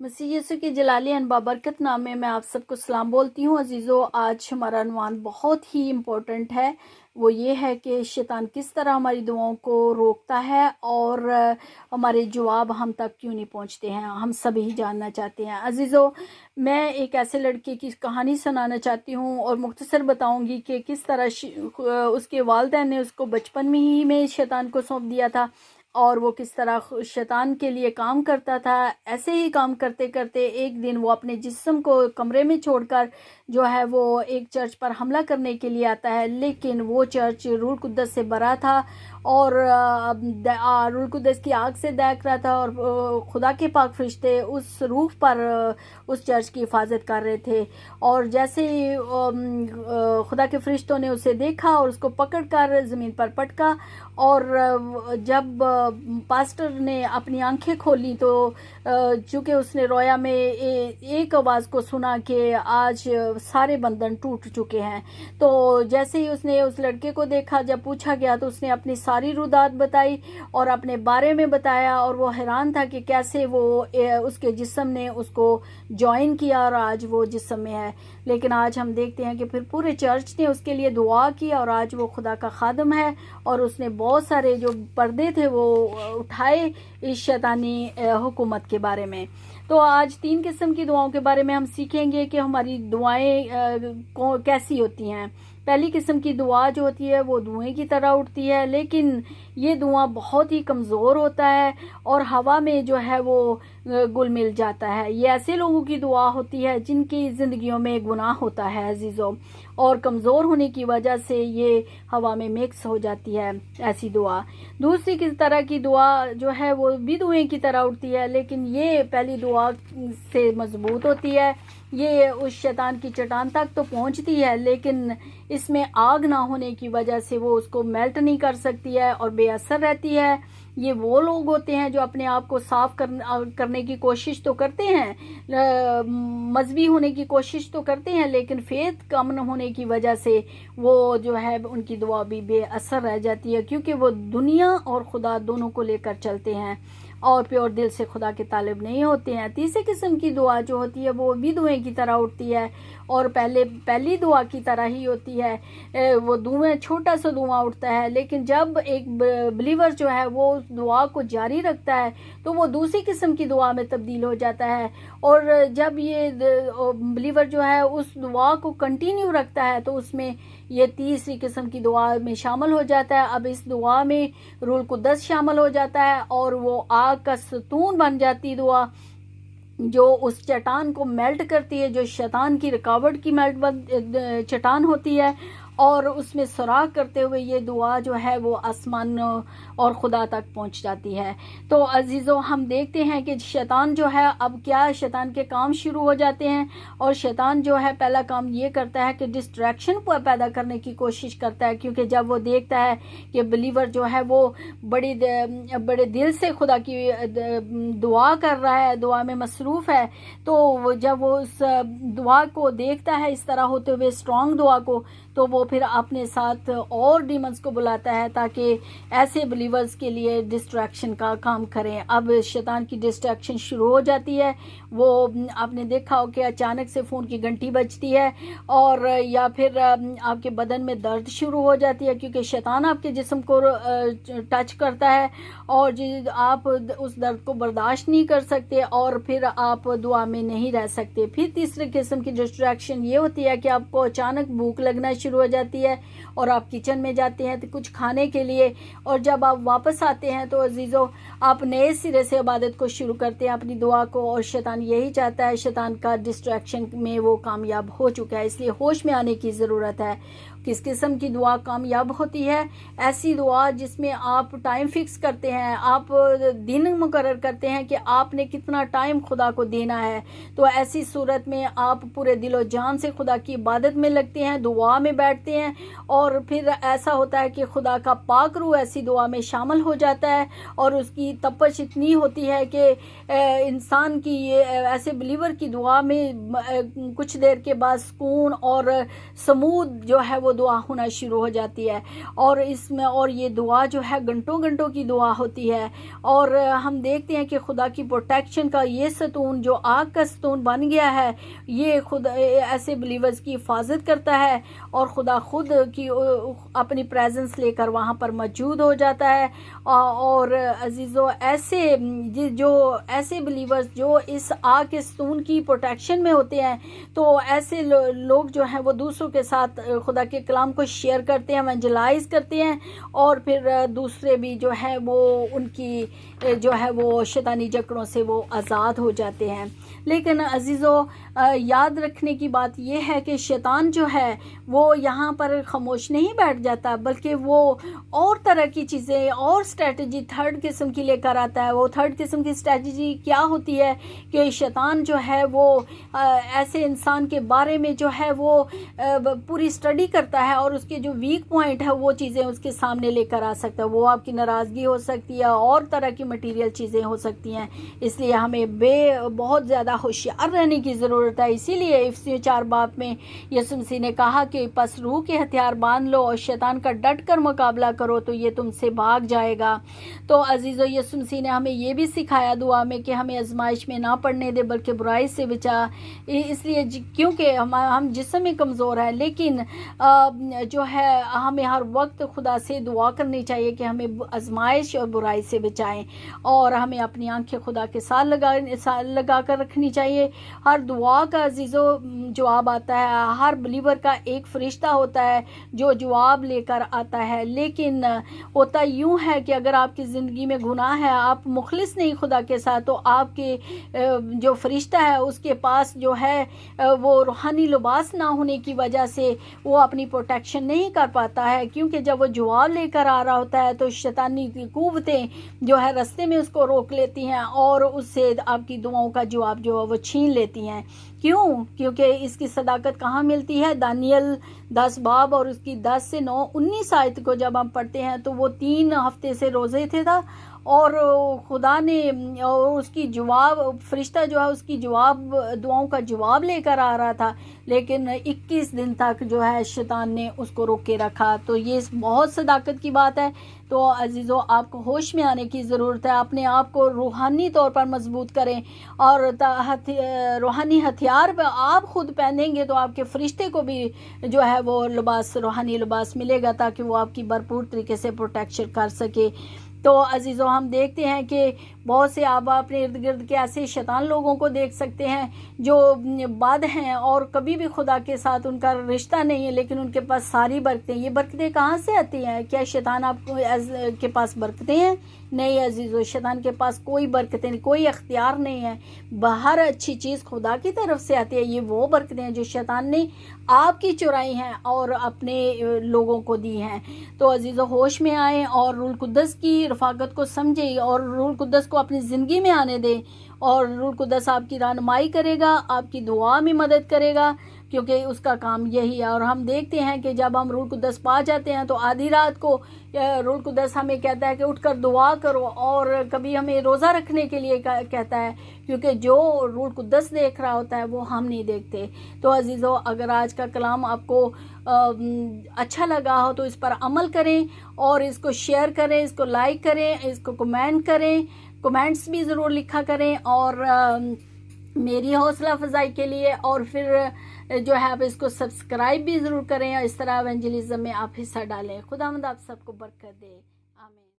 मसीह यीशु की जलाली अन बाबरकत नाम में मैं आप सबको सलाम बोलती हूँ। अजीज़ों, आज हमारा अनवान बहुत ही इम्पोर्टेंट है। वो ये है कि शैतान किस तरह हमारी दुआओं को रोकता है और हमारे जवाब हम तक क्यों नहीं पहुँचते हैं, हम सभी जानना चाहते हैं। अजीज़ों, मैं एक ऐसे लड़के की कहानी सुनाना चाहती हूँ और मुख्तसर बताऊँगी कि किस तरह उसके वालिदैन ने उसको बचपन में शैतान को सौंप दिया था और वो किस तरह शैतान के लिए काम करता था। ऐसे ही काम करते करते एक दिन वो अपने जिस्म को कमरे में छोड़कर जो है वो एक चर्च पर हमला करने के लिए आता है, लेकिन वो चर्च रूह कुद्दस से भरा था और रूह कुद्दस की आग से दहक रहा था और खुदा के पाक फरिश्ते उस रूह पर उस चर्च की हिफाजत कर रहे थे। और जैसे ही खुदा के फरिश्तों ने उसे देखा और उसको पकड़कर ज़मीन पर पटका और जब पास्टर ने अपनी आंखें खोली तो चूँकि उसने रोया में एक आवाज़ को सुना कि आज सारे बंधन टूट चुके हैं। तो जैसे ही उसने उस लड़के को देखा, जब पूछा गया तो उसने अपनी सारी रुदात बताई और अपने बारे में बताया और वो हैरान था कि कैसे वो उसके जिस्म ने उसको ज्वाइन किया और आज वो जिस्म में है। लेकिन आज हम देखते हैं कि फिर पूरे चर्च ने उसके लिए दुआ की और आज वो खुदा का खादम है और उसने बहुत सारे जो पर्दे थे वो उठाए इस शैतानी हुकूमत के बारे में। तो आज 3 किस्म की दुआओं के बारे में हम सीखेंगे कि हमारी दुआएं कैसी होती हैं। पहली किस्म की दुआ जो होती है वो धुएं की तरह उठती है, लेकिन ये दुआ बहुत ही कमज़ोर होता है और हवा में जो है वो गुल मिल जाता है। ये ऐसे लोगों की दुआ होती है जिनकी ज़िंदगियों में गुनाह होता है अजीज़ों, और कमज़ोर होने की वजह से ये हवा में मिक्स हो जाती है ऐसी दुआ। दूसरी किस तरह की दुआ जो है वो भी धुएं की तरह उठती है, लेकिन ये पहली दुआ से मजबूत होती है। ये उस शैतान की चट्टान तक तो पहुंचती है, लेकिन इसमें आग ना होने की वजह से वो उसको मेल्ट नहीं कर सकती है और बेअसर रहती है। ये वो लोग होते हैं जो अपने आप को साफ करने की कोशिश तो करते हैं, मजहबी होने की कोशिश तो करते हैं, लेकिन फेथ कम न होने की वजह से वो जो है उनकी दुआ भी बेअसर रह जाती है, क्योंकि वो दुनिया और खुदा दोनों को लेकर चलते हैं और प्योर दिल से खुदा के तालिब नहीं होते हैं। तीसरी किस्म की दुआ जो होती है वो भी धुएं की तरह उठती है और पहली दुआ की तरह ही होती है। वो धुएं छोटा सा धुआं उठता है, लेकिन जब एक बिलीवर जो है वो उस दुआ को जारी रखता है तो वो दूसरी किस्म की दुआ में तब्दील हो जाता है। और जब ये बिलीवर जो है उस दुआ को कंटिन्यू रखता है तो उसमें ये तीसरी किस्म की दुआ में शामिल हो जाता है। अब इस दुआ में रूह कुद्दस शामिल हो जाता है और वो आग का सतून बन जाती दुआ, जो उस चट्टान को मेल्ट करती है, जो शैतान की रुकावट की चट्टान होती है, और उसमें सुराख करते हुए ये दुआ जो है वो आसमान और खुदा तक पहुंच जाती है। तो अजीज़ों, हम देखते हैं कि शैतान जो है, अब क्या शैतान के काम शुरू हो जाते हैं और शैतान जो है पहला काम ये करता है कि डिस्ट्रैक्शन पैदा करने की कोशिश करता है, क्योंकि जब वो देखता है कि बिलीवर जो है वो बड़े दिल से खुदा की दुआ कर रहा है, दुआ में मसरूफ़ है, तो जब वो उस दुआ को देखता है इस तरह होते हुए स्ट्रॉन्ग दुआ को, तो वो फिर अपने साथ और डीमंस को बुलाता है ताकि ऐसे बिलीवर्स के लिए डिस्ट्रैक्शन का काम करें। अब शैतान की डिस्ट्रैक्शन शुरू हो जाती है। वो आपने देखा हो कि अचानक से फ़ोन की घंटी बजती है और या फिर आपके बदन में दर्द शुरू हो जाती है, क्योंकि शैतान आपके जिस्म को टच करता है और आप उस दर्द को बर्दाश्त नहीं कर सकते और फिर आप दुआ में नहीं रह सकते। फिर तीसरे किस्म की डिस्ट्रैक्शन ये होती है कि आपको अचानक भूख लगना शुरू हो जाती है और आप किचन में जाते हैं तो कुछ खाने के लिए, और जब आप वापस आते हैं तो अजीज़ों आप नए सिरे से इबादत को शुरू करते हैं अपनी दुआ को, और शैतान यही चाहता है, शैतान का डिस्ट्रैक्शन में वो कामयाब हो चुका है। इसलिए होश में आने की ज़रूरत है। किस किस्म की दुआ कामयाब होती है? ऐसी दुआ जिसमें आप टाइम फिक्स करते हैं, आप दिन मुकर्रर करते हैं कि आपने कितना टाइम खुदा को देना है। तो ऐसी सूरत में आप पूरे दिलो जान से खुदा की इबादत में लगते हैं, दुआ में बैठते हैं, और फिर ऐसा होता है कि खुदा का पाक रूह ऐसी दुआ में शामिल हो जाता है और उसकी तपश इतनी होती है कि इंसान की ऐसे बिलीवर की दुआ में कुछ देर के बाद सुकून और समूद जो है वो وہ دعا ہونا شروع ہو جاتی ہے، اور اس میں اور یہ دعا جو ہے گھنٹوں گھنٹوں کی دعا ہوتی ہے، اور ہم دیکھتے ہیں کہ خدا کی پروٹیکشن کا یہ ستون جو آگ کا ستون بن گیا ہے، یہ خدا ایسے بلیورز کی حفاظت کرتا ہے، اور خدا خود کی اپنی پریزنس لے کر وہاں پر موجود ہو جاتا ہے۔ اور عزیزو ایسے بلیورز جو اس آگ کے ستون کی پروٹیکشن میں ہوتے ہیں، تو ایسے لوگ جو ہیں وہ دوسروں کے ساتھ خدا کے کلام کو شیئر کرتے ہیں، ایونجلائز کرتے ہیں، اور پھر دوسرے بھی جو ہے وہ ان کی جو ہے وہ شیطانی جکڑوں سے وہ آزاد ہو جاتے ہیں۔ لیکن عزیزو یاد رکھنے کی بات یہ ہے کہ شیطان جو ہے وہ یہاں پر خاموش نہیں بیٹھ جاتا، بلکہ وہ اور طرح کی چیزیں اور اسٹریٹجی تھرڈ قسم کی لے کر آتا ہے۔ وہ تھرڈ قسم کی اسٹریٹجی کیا ہوتی ہے کہ شیطان جو ہے وہ ایسے انسان کے بارے میں جو ہے وہ پوری اسٹڈی کرتا ہے، اور اس کے جو ویک پوائنٹ ہے وہ چیزیں اس کے سامنے لے کر آ سکتا ہے۔ وہ آپ کی ناراضگی ہو سکتی ہے، اور طرح کی مٹیریل چیزیں ہو سکتی ہیں۔ اس لیے ہمیں بہت زیادہ ہوشیار رہنے کی ضرورت ہے۔ اسی لیے افسیوں 4 باب میں یسوع مسیح نے کہا کہ پس روح کے ہتھیار باندھ لو اور شیطان کا ڈٹ کر مقابلہ کرو تو یہ تم سے بھاگ جائے گا۔ تو عزیزو یسوع مسیح نے ہمیں یہ بھی سکھایا دعا میں کہ ہمیں آزمائش میں نہ پڑنے دے بلکہ برائی سے بچا، اس لیے کیونکہ ہم جسم میں کمزور ہیں، لیکن جو ہے ہمیں ہر وقت خدا سے دعا کرنی چاہیے کہ ہمیں آزمائش اور برائی سے بچائیں، اور ہمیں اپنی آنکھیں خدا کے ساتھ لگا کر رکھنی چاہیے۔ ہر دعا کا عزیزو جواب آتا ہے، ہر بلیور کا ایک فرشتہ ہوتا ہے جو جواب لے کر آتا ہے، لیکن ہوتا یوں ہے کہ اگر آپ کی زندگی میں گناہ ہے، آپ مخلص نہیں خدا کے ساتھ، تو آپ کے جو فرشتہ ہے اس کے پاس جو ہے وہ روحانی لباس نہ ہونے کی وجہ سے وہ اپنی پروٹیکشن نہیں کر پاتا ہے، کیونکہ جب وہ جواب لے کر آ رہا ہوتا ہے تو شیطانی کی قوتیں جو ہے رستے میں اس کو روک لیتی ہیں، اور اس سے آپ کی دعاؤں کا جواب جو ہے وہ چھین لیتی ہیں۔ کیوں؟ کیونکہ اس کی صداقت کہاں ملتی ہے؟ دانیل 10 باب اور اس کی 10 سے 9 19 آیت کو جب ہم پڑھتے ہیں تو وہ 3 ہفتے سے روزے تھا، اور خدا نے اس کی جواب فرشتہ جو ہے اس کی دعاؤں کا جواب لے کر آ رہا تھا، لیکن 21 دن تک جو ہے شیطان نے اس کو روک کے رکھا۔ تو یہ بہت صداقت کی بات ہے۔ تو عزیزو آپ کو ہوش میں آنے کی ضرورت ہے، اپنے آپ کو روحانی طور پر مضبوط کریں، اور روحانی ہتھیار پہ آپ خود پہنیں گے تو آپ کے فرشتے کو بھی جو ہے وہ روحانی لباس ملے گا، تاکہ وہ آپ کی بھرپور طریقے سے پروٹیکشن کر سکے۔ تو عزیزو ہم دیکھتے ہیں کہ بہت سے آپ اپنے ارد گرد کے ایسے شیطان لوگوں کو دیکھ سکتے ہیں جو بد ہیں، اور کبھی بھی خدا کے ساتھ ان کا رشتہ نہیں ہے، لیکن ان کے پاس ساری برکتیں۔ یہ برکتیں کہاں سے آتی ہیں؟ کیا شیطان آپ کے پاس برکتیں ہیں؟ نہیں عزیزو، شیطان کے پاس کوئی برکتیں نہیں، کوئی اختیار نہیں ہے۔ باہر اچھی چیز خدا کی طرف سے آتی ہے۔ یہ وہ برکتیں ہیں جو شیطان نے آپ کی چرائی ہیں اور اپنے لوگوں کو دی ہیں۔ تو عزیزو ہوش میں آئیں اور روح القدس کی رفاقت کو سمجھیں، اور روح القدس کو اپنی زندگی میں آنے دیں، اور روح القدس آپ کی رہنمائی کرے گا، آپ کی دعا میں مدد کرے گا، کیونکہ اس کا کام یہی ہے۔ اور ہم دیکھتے ہیں کہ جب ہم روح القدس پا جاتے ہیں تو آدھی رات کو روح القدس ہمیں کہتا ہے کہ اٹھ کر دعا کرو، اور کبھی ہمیں روزہ رکھنے کے لیے کہتا ہے، کیونکہ جو روح القدس دیکھ رہا ہوتا ہے وہ ہم نہیں دیکھتے۔ تو عزیزو اگر آج کا کلام آپ کو اچھا لگا ہو تو اس پر عمل کریں، اور اس کو شیئر کریں، اس کو لائک کریں، اس کو کمنٹ کریں، کمنٹس بھی ضرور لکھا کریں، اور میری حوصلہ افزائی کے لیے، اور پھر جو ہے آپ اس کو سبسکرائب بھی ضرور کریں، اور اس طرح ایونجلزم میں آپ حصہ ڈالیں۔ خداوند آپ سب کو برکت دے۔